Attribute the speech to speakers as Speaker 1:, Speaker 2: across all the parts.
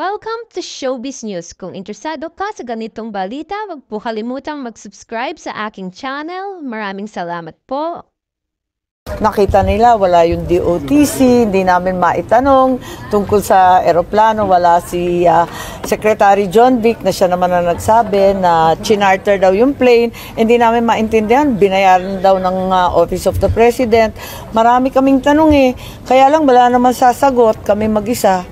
Speaker 1: Welcome to Showbiz News. Kung interesado ka sa ganitong balita, huwag po kalimutang mag-subscribe sa aking channel. Maraming salamat po.
Speaker 2: Nakita nila wala yung DOTC, hindi namin maitanong tungkol sa eroplano, wala si Secretary John Vic na siya naman na nagsabi na chinarter daw yung plane, hindi namin maintindihan, binayaran daw ng Office of the President. Marami kaming tanong kaya lang wala naman sasagot, kami mag-isa.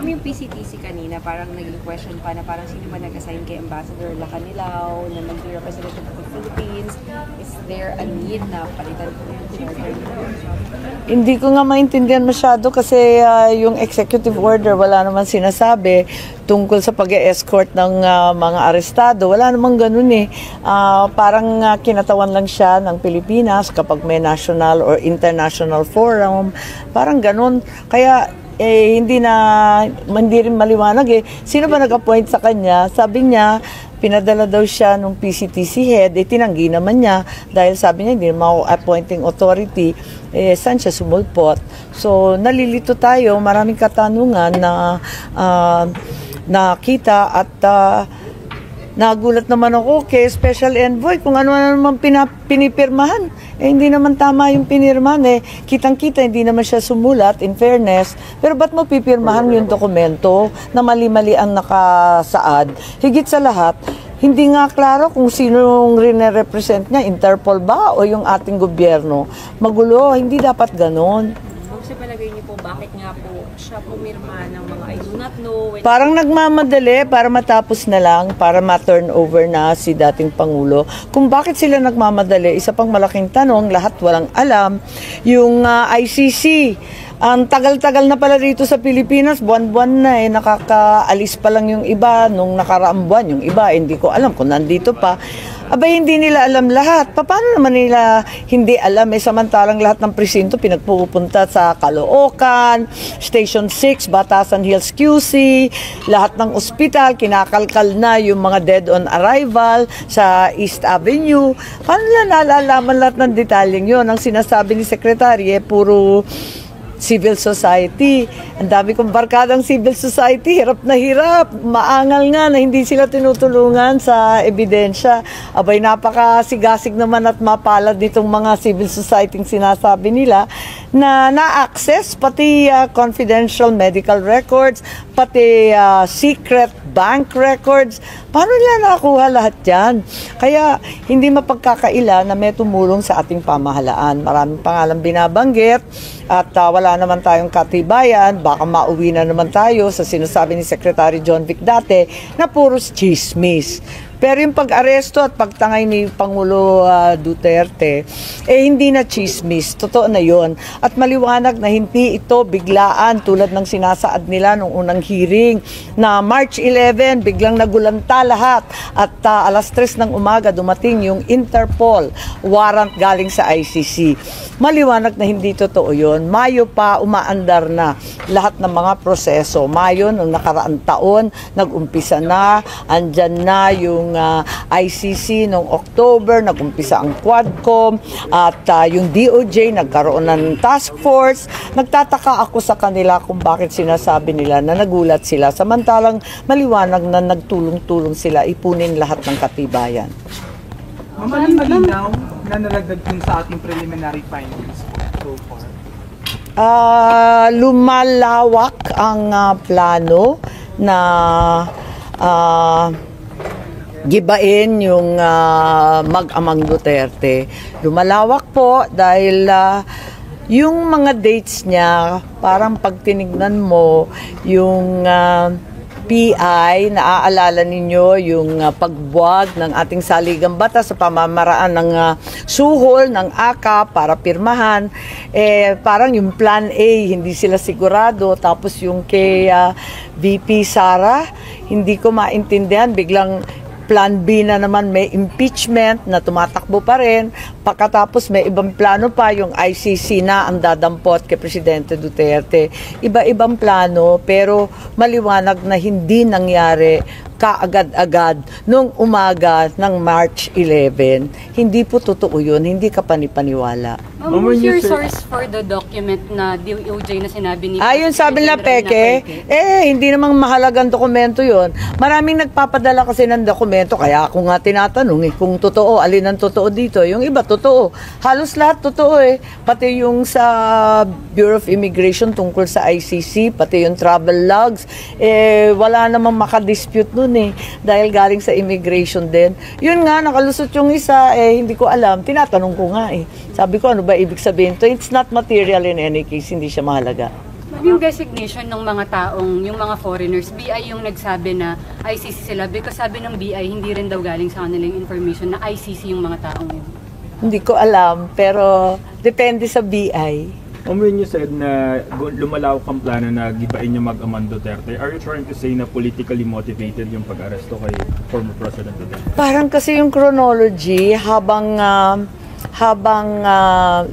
Speaker 3: Yung PCTC kanina, parang naging question pa na parang sino ba nag-assign kay Ambassador Lacanilaw na maging representative of the Philippines? Is there a need na palitan po yung charter nila?
Speaker 2: Hindi ko nga maintindihan masyado kasi yung executive order wala naman sinasabi tungkol sa pag-escort ng mga arestado. Wala namang ganun parang kinatawan lang siya ng Pilipinas kapag may national or international forum. Parang ganun. Kaya hindi rin maliwanag Sino ba nag-appoint sa kanya? Sabi niya, pinadala daw siya nung PCTC head, tinanggi naman niya dahil sabi niya hindi naman ako appointing authority. Saan siya sumulpot? So, nalilito tayo, maraming katanungan na nakita at nagulat naman ako kay Special Envoy kung ano naman pinipirmahan. Hindi naman tama yung pinirmahan Kitang-kita, hindi naman siya sumulat, in fairness. Pero ba't mo pipirmahan yung dokumento na mali-mali ang nakasaad? Higit sa lahat, hindi nga klaro kung sino yung rin-represent niya, Interpol ba o yung ating gobyerno. Magulo, hindi dapat ganon.
Speaker 3: Sa palagay niyo po, bakit nga po siya pumirma ng mga I do not know?
Speaker 2: Parang nagmamadali para matapos na lang, para ma-turn over na si dating Pangulo. Kung bakit sila nagmamadali, isa pang malaking tanong, lahat walang alam, yung ICC, ang tagal-tagal na pala dito sa Pilipinas, buwan-buwan na nakakaalis pa lang yung iba, nung nakaraang buwan yung iba, hindi ko alam kung nandito pa. Abay, hindi nila alam lahat. Paano naman nila hindi alam? Samantalang lahat ng presinto pinagpupunta sa Caloocan, Station 6, Batasan Hills QC, lahat ng ospital, kinakalkal na yung mga dead on arrival sa East Avenue. Paano nila nalalaman lahat ng detalyeng yun? Ang sinasabi ni Secretary, puro civil society. Ang dami kong barkadang civil society, hirap na hirap. Maangal nga na hindi sila tinutulungan sa ebidensya. Abay, napakasigasig naman at mapalad nitong mga civil society sinasabi nila na na-access pati confidential medical records, pati secret bank records. Paano nila nakakuha lahat yan? Kaya hindi mapagkakaila na may tumulong sa ating pamahalaan. Maraming pangalan binabanggit at wala naman tayong katibayan. Baka mauwi na naman tayo sa sinasabi ni Secretary John Vic dati na puros chismis. Pero yung pag-aresto at pagtangay ni Pangulo Duterte, hindi na chismis. Totoo na yon. At maliwanag na hindi ito biglaan tulad ng sinasaad nila nung unang hearing na March 11, biglang nagulanta lahat. At alas 3 ng umaga dumating yung Interpol warrant galing sa ICC. Maliwanag na hindi totoo yon. Mayo pa, umaandar na lahat ng mga proseso. Mayo, ng nakaraang taon, nag-umpisa na, andyan na yung ICC noong October, nag-umpisa ang Quadcom at yung DOJ nagkaroon ng task force. Nagtataka ako sa kanila kung bakit sinasabi nila na nagulat sila samantalang maliwanag na nagtulong-tulong sila ipunin lahat ng katibayan.
Speaker 4: Malinaw na nalagdag dun sa ating preliminary findings so far.
Speaker 2: Lumalawak ang plano na gibain yung mag-amang Duterte. Lumalawak po dahil yung mga dates niya, parang pag tinignan mo yung PI, naaalala ninyo yung pagbuwag ng ating saligang batas sa pamamaraan ng suhol ng ACA para pirmahan. Parang yung Plan A, hindi sila sigurado. Tapos yung kay VP Sara, hindi ko maintindihan, biglang Plan B na naman, may impeachment na tumatakbo pa rin. Pagkatapos may ibang plano pa, yung ICC na ang dadampot kay Presidente Duterte. Iba-ibang plano pero maliwanag na hindi nangyari kaagad-agad nung umaga ng March 11. Hindi po totoo yun, hindi ka panipaniwala.
Speaker 5: Who's your source for the document na DOJ na sinabi ni...
Speaker 2: Ayun, sabi nila peke, hindi namang mahalagang dokumento yon. Maraming nagpapadala kasi ng dokumento, kaya ako nga tinatanong kung totoo, alin ang totoo dito. Yung iba, totoo. Halos lahat totoo Pati yung sa Bureau of Immigration tungkol sa ICC, pati yung travel logs, wala namang makadispute nun dahil galing sa immigration din. Yun nga, nakalusot yung isa, hindi ko alam. Tinatanong ko nga Sabi ko, ano ba ibig sabihin to? It's not material in any case, hindi siya mahalaga.
Speaker 5: Yung designation ng mga taong, yung mga foreigners, BI yung nagsabi na ICC sila because sabi ng BI, hindi rin daw galing sa kanilang information na ICC yung mga taong yun.
Speaker 2: Hindi ko alam, pero depende sa BI.
Speaker 6: When you said na lumalawak ang plano na gibain niya mag-Aman Duterte, are you trying to say na politically motivated yung pag-aresto kay former President Duterte?
Speaker 2: Parang kasi yung chronology, habang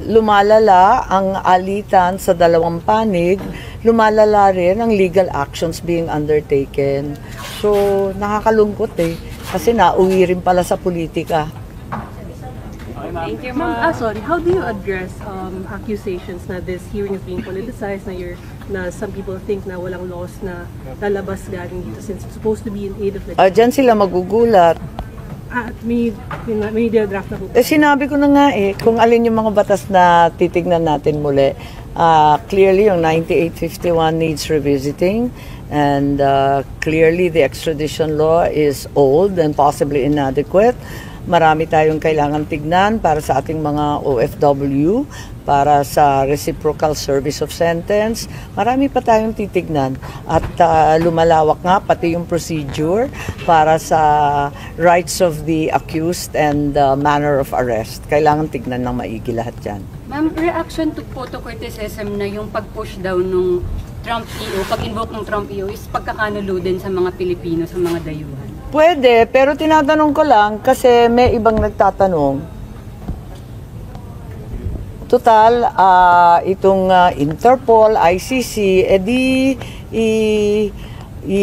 Speaker 2: lumalala ang alitan sa dalawang panig, lumalala rin ang legal actions being undertaken. So, nakakalungkot kasi nauwi rin pala sa politika.
Speaker 3: Thank you,
Speaker 7: Ma'am, sorry. How do you address accusations na this hearing is being politicized, na some people think na walang laws na lalabas galing dito since it's supposed to be in aid of the...
Speaker 2: Diyan sila magugulat.
Speaker 7: May draft na po.
Speaker 2: Sinabi ko na nga kung alin yung mga batas na titignan natin muli. Clearly, yung 9851 needs revisiting. And clearly, the extradition law is old and possibly inadequate. Marami tayong kailangan tignan para sa ating mga OFW, para sa reciprocal service of sentence. Marami pa tayong titignan. At lumalawak nga pati yung procedure para sa rights of the accused and manner of arrest. Kailangan tignan ng maigi lahat yan.
Speaker 5: Ma'am, reaction to photo criticism na yung pag-push down nung Trump EO, pag-invoke ng Trump EO is pagkakanulo din sa mga Pilipino, sa mga dayuhan.
Speaker 2: Pwede, pero tinatanong ko lang kasi may ibang nagtatanong. Total, itong Interpol, ICC,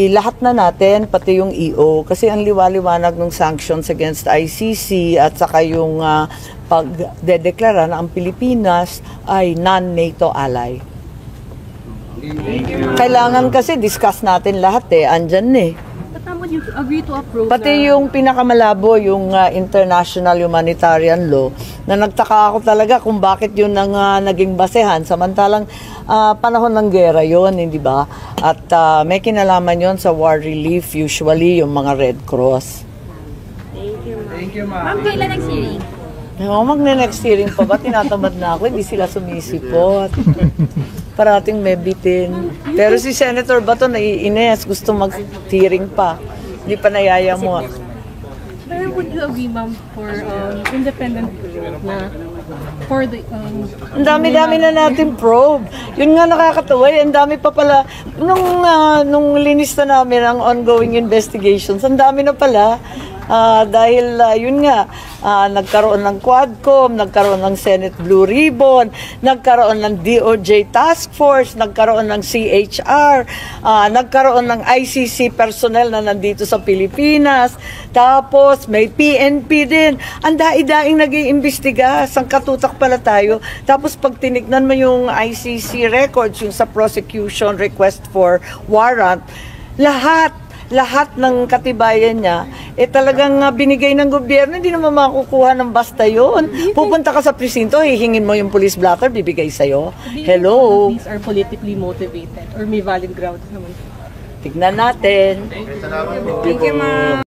Speaker 2: lahat na natin, pati yung EO. Kasi ang liwaliwanag ng sanctions against ICC at saka yung pagdedeklara na ang Pilipinas ay non-NATO ally. Kailangan kasi discuss natin lahat andyan
Speaker 7: Would you agree to approve
Speaker 2: Pati yung pinakamalabo, yung international humanitarian law, na nagtaka ako talaga kung bakit yun ang naging basehan. Samantalang panahon ng gera yun, hindi ba? At may kinalaman yun sa war relief, usually yung mga Red Cross.
Speaker 4: Thank you, ma'am.
Speaker 3: Ma'am, kailan next hearing?
Speaker 2: Magne-next hearing pa ba? Tinatamad na ako, hindi sila sumisipot. Parating may bitin. Pero si Senator Bato naiinis, gusto mag-hearing pa. Hindi pa nayaya mo.
Speaker 7: Pero would you agree, ma'am, for independent na for the...
Speaker 2: Ang dami-dami na natin probe. Yun nga nakakatawa, ang dami pa pala. Nung linista namin ang ongoing investigations, ang dami na pala. Dahil yun nga, nagkaroon ng Quadcom, nagkaroon ng Senate Blue Ribbon, nagkaroon ng DOJ Task Force, nagkaroon ng CHR, nagkaroon ng ICC personnel na nandito sa Pilipinas, tapos may PNP din. Ang daing nag-iimbestiga, sangkatutak pala tayo. Tapos pag tinignan mo yung ICC records, yung sa prosecution request for warrant, lahat ng katibayan niya, talagang binigay ng gobyerno, hindi naman makukuha ng basta yun. Pupunta ka sa presinto, hihingin mo yung police blotter, bibigay sa'yo. Hello?
Speaker 7: These are politically motivated or may valid grounds naman.
Speaker 2: Tignan natin.
Speaker 3: Thank you, ma'am.